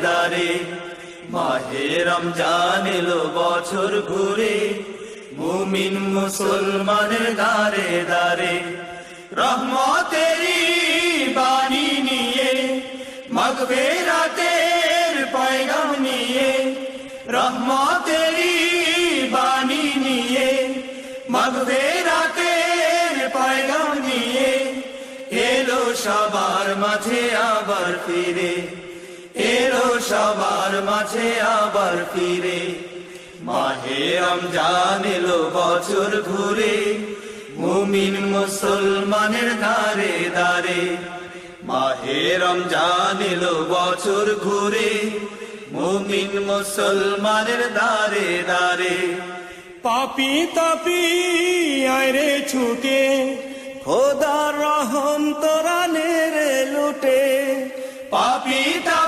দারে মাহে রমজান এলো বছর ঘুরে মুমিন মুসলমানের দারে দারে রহমতেরি বাণী নিয়ে মাগফিরাতের পয়গাম নিয়ে রহমতেরি বাণী নিয়ে মাগফিরাতের পয়গাম নিয়ে এলো সবার মাঝে আবার ফিরে এলো সবার মাঝে আবার ফিরে মাহে রমজান এলো বছর ঘুরে মুমিন মুসলমানের দারে দারে মাহে রমজান এলো বছর ঘুরে মুমিন মুসলমানের দারে দারে পাপি তাপি আয়রে ছুটে খোদার রহম তোরা নে রে লুটে পাপি তাপি